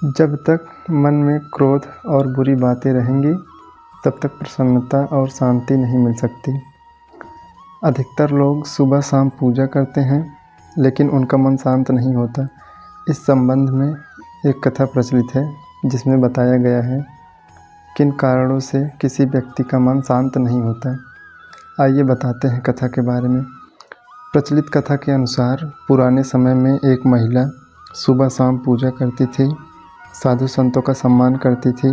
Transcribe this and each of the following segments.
जब तक मन में क्रोध और बुरी बातें रहेंगी तब तक प्रसन्नता और शांति नहीं मिल सकती। अधिकतर लोग सुबह शाम पूजा करते हैं लेकिन उनका मन शांत नहीं होता। इस संबंध में एक कथा प्रचलित है जिसमें बताया गया है किन कारणों से किसी व्यक्ति का मन शांत नहीं होता। आइए बताते हैं कथा के बारे में। प्रचलित कथा के अनुसार पुराने समय में एक महिला सुबह शाम पूजा करती थी, साधु संतों का सम्मान करती थी,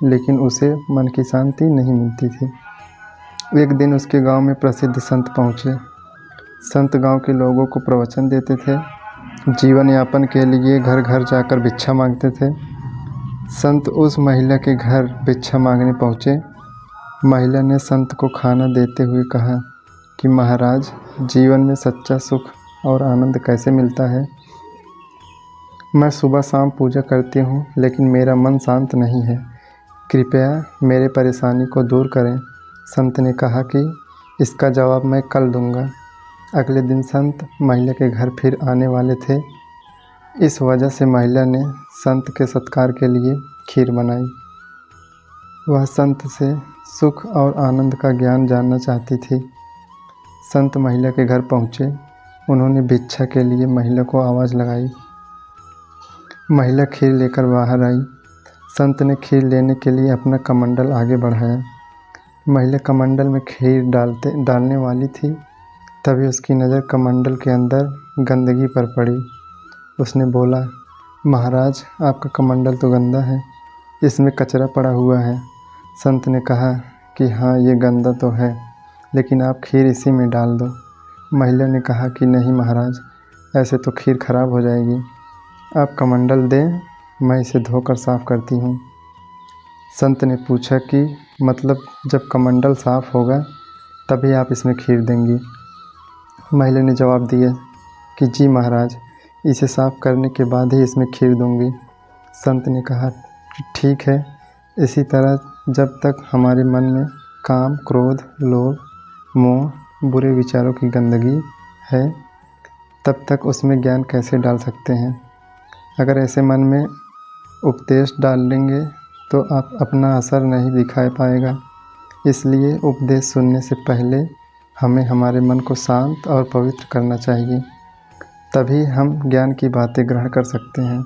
लेकिन उसे मन की शांति नहीं मिलती थी। एक दिन उसके गांव में प्रसिद्ध संत पहुँचे। संत गांव के लोगों को प्रवचन देते थे, जीवन यापन के लिए घर घर जाकर भिक्षा मांगते थे। संत उस महिला के घर भिक्षा मांगने पहुँचे। महिला ने संत को खाना देते हुए कहा कि महाराज, जीवन में सच्चा सुख और आनंद कैसे मिलता है? मैं सुबह शाम पूजा करती हूँ लेकिन मेरा मन शांत नहीं है, कृपया मेरे परेशानी को दूर करें। संत ने कहा कि इसका जवाब मैं कल दूंगा। अगले दिन संत महिला के घर फिर आने वाले थे। इस वजह से महिला ने संत के सत्कार के लिए खीर बनाई। वह संत से सुख और आनंद का ज्ञान जानना चाहती थी। संत महिला के घर पहुँचे। उन्होंने भिक्षा के लिए महिला को आवाज़ लगाई। महिला खीर लेकर बाहर आई। संत ने खीर लेने के लिए अपना कमंडल आगे बढ़ाया। महिला कमंडल में खीर डालने वाली थी, तभी उसकी नज़र कमंडल के अंदर गंदगी पर पड़ी। उसने बोला, महाराज, आपका कमंडल तो गंदा है, इसमें कचरा पड़ा हुआ है। संत ने कहा कि हाँ, ये गंदा तो है, लेकिन आप खीर इसी में डाल दो। महिला ने कहा कि नहीं महाराज, ऐसे तो खीर खराब हो जाएगी। आप कमंडल दें, मैं इसे धोकर साफ़ करती हूँ। संत ने पूछा कि मतलब जब कमंडल साफ़ होगा तभी आप इसमें खीर देंगी? महिला ने जवाब दिया कि जी महाराज, इसे साफ़ करने के बाद ही इसमें खीर दूंगी। संत ने कहा कि ठीक है। इसी तरह जब तक हमारे मन में काम, क्रोध, लोभ, मोह, बुरे विचारों की गंदगी है, तब तक उसमें ज्ञान कैसे डाल सकते हैं? अगर ऐसे मन में उपदेश डाल लेंगे तो आप अपना असर नहीं दिखा पाएगा। इसलिए उपदेश सुनने से पहले हमें हमारे मन को शांत और पवित्र करना चाहिए, तभी हम ज्ञान की बातें ग्रहण कर सकते हैं।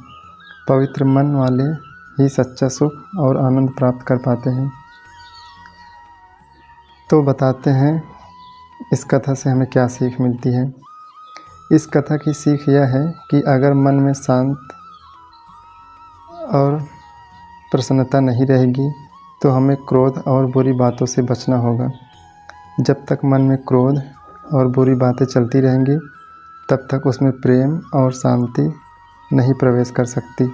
पवित्र मन वाले ही सच्चा सुख और आनंद प्राप्त कर पाते हैं। तो बताते हैं इस कथा से हमें क्या सीख मिलती है। इस कथा की सीख यह है कि अगर मन में शांत और प्रसन्नता नहीं रहेगी तो हमें क्रोध और बुरी बातों से बचना होगा। जब तक मन में क्रोध और बुरी बातें चलती रहेंगी तब तक उसमें प्रेम और शांति नहीं प्रवेश कर सकती।